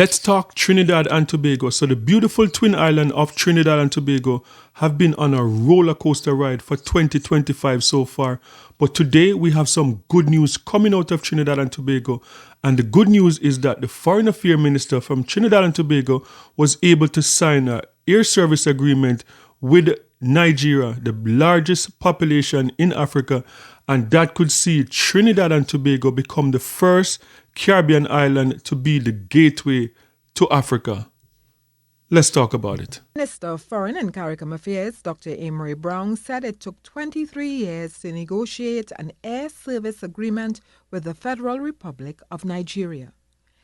Let's talk Trinidad and Tobago. So the beautiful twin island of Trinidad and Tobago have been on a roller coaster ride for 2025 so far. But today we have some good news coming out of Trinidad and Tobago. And the good news is that the Foreign Affairs Minister from Trinidad and Tobago was able to sign an air service agreement with Nigeria, the largest population in Africa, and that could see Trinidad and Tobago become the first Caribbean island to be the gateway to Africa. Let's talk about it. Minister of Foreign and CARICOM Affairs, Dr. Amory Brown, said it took 23 years to negotiate an air service agreement with the Federal Republic of Nigeria.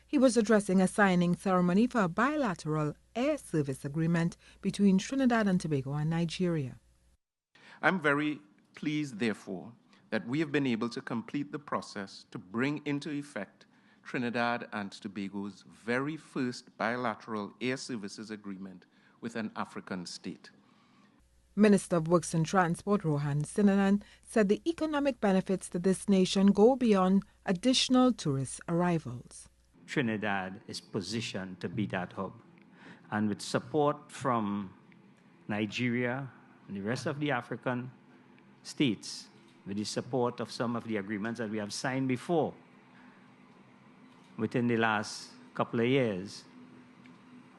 He was addressing a signing ceremony for a bilateral air service agreement between Trinidad and Tobago and Nigeria. I'm very pleased, therefore, that we have been able to complete the process to bring into effect Trinidad and Tobago's very first bilateral air services agreement with an African state. Minister of Works and Transport, Rohan Sinanan, said the economic benefits to this nation go beyond additional tourist arrivals. Trinidad is positioned to be that hub. And with support from Nigeria and the rest of the African states, with the support of some of the agreements that we have signed before, within the last couple of years,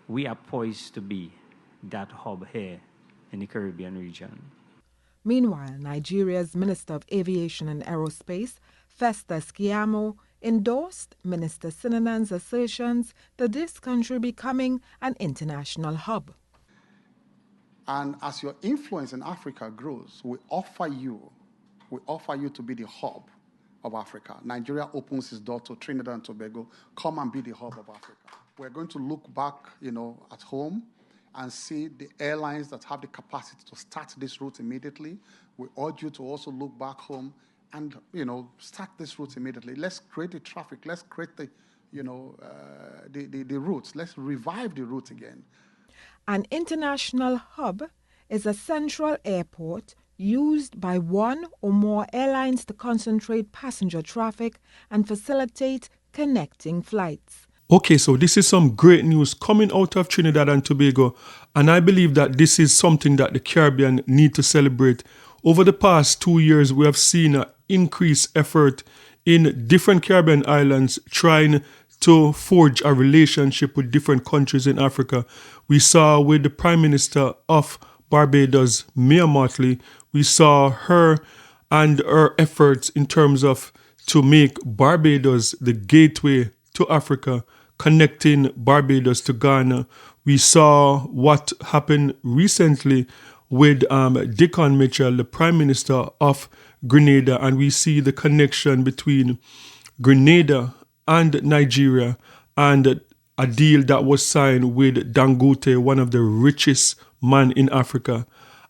we are poised to be that hub here in the Caribbean region. Meanwhile, Nigeria's Minister of Aviation and Aerospace, Festus Keyamo, endorsed Minister Sinanan's assertions that this country becoming an international hub. And as your influence in Africa grows, we offer you to be the hub of Africa. Nigeria opens its door to Trinidad and Tobago. Come and be the hub of Africa. We're going to look back, at home and see the airlines that have the capacity to start this route immediately. We urge you to also look back home and, start this route immediately. Let's create the traffic. Let's create the routes. Let's revive the route again. An international hub is a central airport used by one or more airlines to concentrate passenger traffic and facilitate connecting flights. Okay, so this is some great news coming out of Trinidad and Tobago, and I believe that this is something that the Caribbean need to celebrate. Over the past 2 years, we have seen an increased effort in different Caribbean islands trying to forge a relationship with different countries in Africa. We saw with the Prime Minister of Barbados, Mia Mottley, we saw her and her efforts in terms of to make Barbados the gateway to Africa, connecting Barbados to Ghana. We saw what happened recently with Dickon Mitchell, the Prime Minister of Grenada, and we see the connection between Grenada and Nigeria and a deal that was signed with Dangote, one of the richest man in Africa.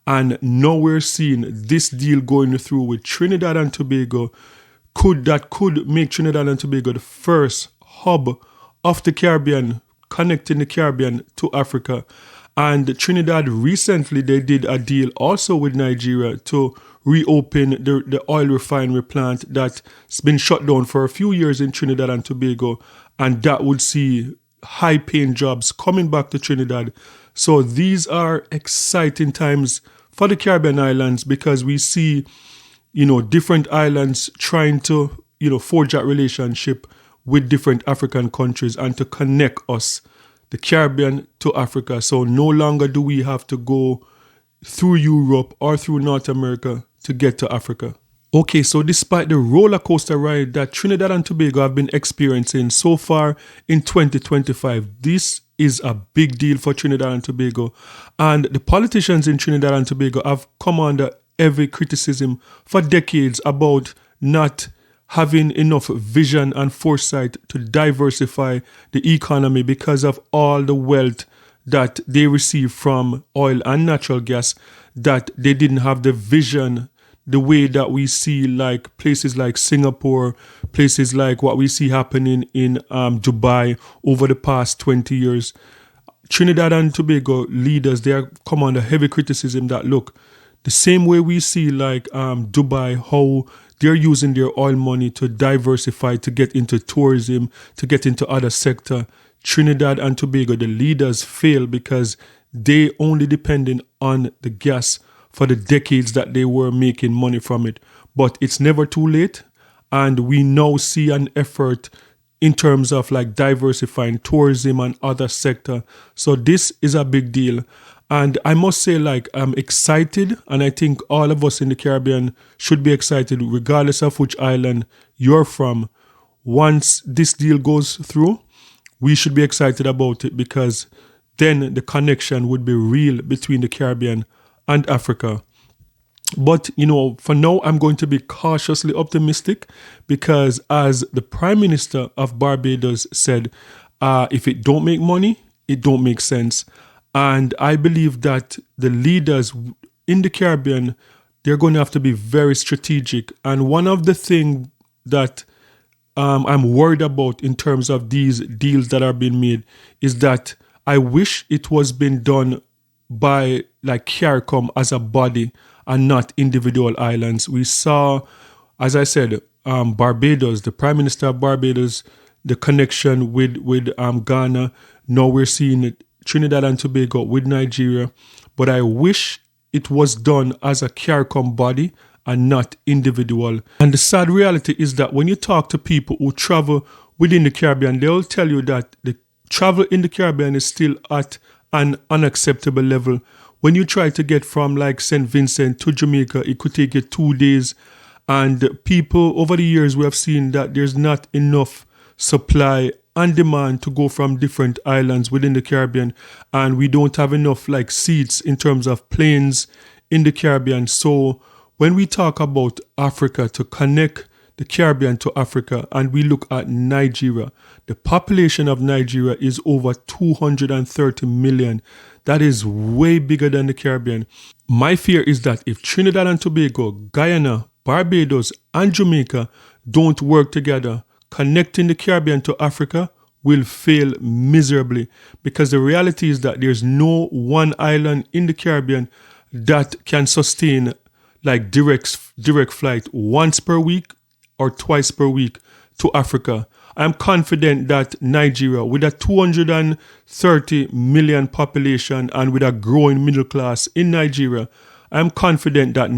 And now we're seeing this deal going through with Trinidad and Tobago could make Trinidad and Tobago the first hub of the Caribbean, connecting the Caribbean to Africa. And Trinidad recently, they did a deal also with Nigeria to reopen the oil refinery plant that's been shut down for a few years in Trinidad and Tobago. And that would see high-paying jobs coming back to Trinidad. So these are exciting times for the Caribbean islands because we see, different islands trying to, forge that relationship with different African countries and to connect us, the Caribbean, to Africa. So no longer do we have to go through Europe or through North America to get to Africa. Okay, so despite the roller coaster ride that Trinidad and Tobago have been experiencing so far in 2025, this is a big deal for Trinidad and Tobago. And the politicians in Trinidad and Tobago have come under heavy criticism for decades about not having enough vision and foresight to diversify the economy because of all the wealth that they receive from oil and natural gas, that they didn't have the vision the way that we see like places like Singapore, places like what we see happening in Dubai over the past 20 years. Trinidad and Tobago leaders, they are come under heavy criticism that, look, the same way we see like Dubai, how they're using their oil money to diversify, to get into tourism, to get into other sector. Trinidad and Tobago, the leaders, fail because they only depending on the gas for the decades that they were making money from it. But it's never too late, and we now see an effort in terms of like diversifying tourism and other sector. So this is a big deal. And I must say, like, I'm excited, and I think all of us in the Caribbean should be excited, regardless of which island you're from. Once this deal goes through, we should be excited about it, because then the connection would be real between the Caribbean and Africa. But, for now, I'm going to be cautiously optimistic, because as the Prime Minister of Barbados said, if it don't make money, it don't make sense. And I believe that the leaders in the Caribbean, they're going to have to be very strategic. And one of the things that I'm worried about in terms of these deals that are being made is that I wish it was being done by like CARICOM as a body and not individual islands. We saw, as I said, Barbados, the Prime Minister of Barbados, the connection with Ghana. Now we're seeing Trinidad and Tobago with Nigeria. But I wish it was done as a CARICOM body and not individual. And the sad reality is that when you talk to people who travel within the Caribbean, they'll tell you that the travel in the Caribbean is still at an unacceptable level. When you try to get from like St. Vincent to Jamaica, it could take you 2 days. And people, over the years, we have seen that there's not enough supply and demand to go from different islands within the Caribbean. And we don't have enough like seats in terms of planes in the Caribbean. So when we talk about Africa, to connect the Caribbean to Africa, and we look at Nigeria, the population of Nigeria is over 230 million. That is way bigger than the Caribbean. My fear is that if Trinidad and Tobago, Guyana, Barbados, and Jamaica don't work together, connecting the Caribbean to Africa will fail miserably, because the reality is that there's no one island in the Caribbean that can sustain like direct flight once per week or twice per week to Africa. I'm confident that Nigeria, with a 230 million population and with a growing middle class in Nigeria, I'm confident that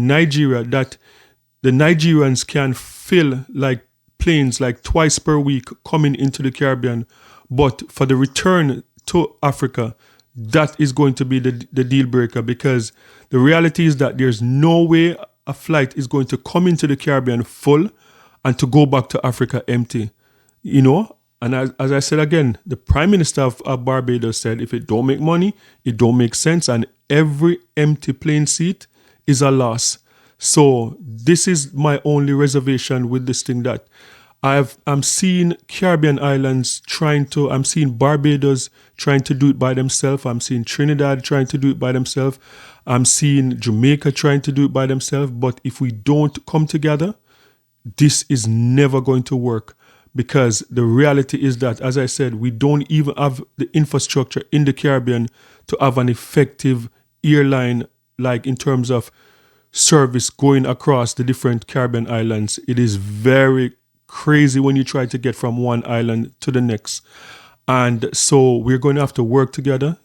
the Nigerians can fill like planes like twice per week coming into the Caribbean. But for the return to Africa, that is going to be the deal breaker, because the reality is that there's no way a flight is going to come into the Caribbean full and to go back to Africa empty. And as I said again, the Prime Minister of Barbados said, if it don't make money, it don't make sense, and every empty plane seat is a loss. So this is my only reservation with this thing, that I'm seeing Caribbean islands I'm seeing Barbados trying to do it by themselves. I'm seeing Trinidad trying to do it by themselves. I'm seeing Jamaica trying to do it by themselves. But if we don't come together, this is never going to work, because the reality is that, as I said, we don't even have the infrastructure in the Caribbean to have an effective airline, like in terms of service going across the different Caribbean islands. It is very crazy when you try to get from one island to the next. And so we're going to have to work together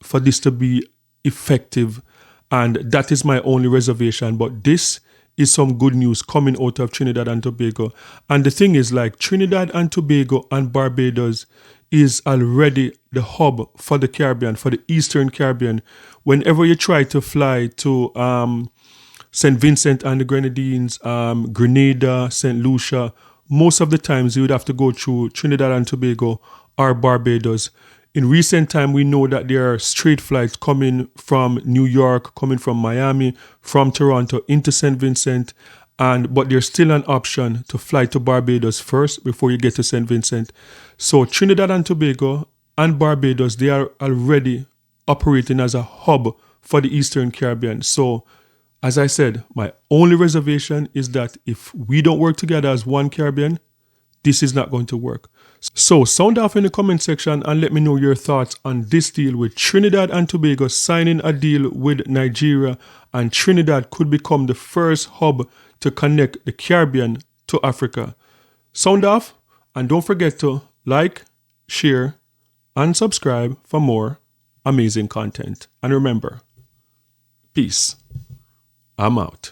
for this to be effective. And that is my only reservation. But this is some good news coming out of Trinidad and Tobago. And the thing is, like, Trinidad and Tobago and Barbados is already the hub for the Caribbean, for the Eastern Caribbean. Whenever you try to fly to St. Vincent and the Grenadines, Grenada, St. Lucia, most of the times you would have to go through Trinidad and Tobago or Barbados. In recent time, we know that there are straight flights coming from New York, coming from Miami, from Toronto into St. Vincent, but there's still an option to fly to Barbados first before you get to St. Vincent. So Trinidad and Tobago and Barbados, they are already operating as a hub for the Eastern Caribbean. So, as I said, my only reservation is that if we don't work together as one Caribbean, this is not going to work. So sound off in the comment section and let me know your thoughts on this deal with Trinidad and Tobago signing a deal with Nigeria, and Trinidad could become the first hub to connect the Caribbean to Africa. Sound off, and don't forget to like, share, and subscribe for more amazing content. And remember, peace. I'm out.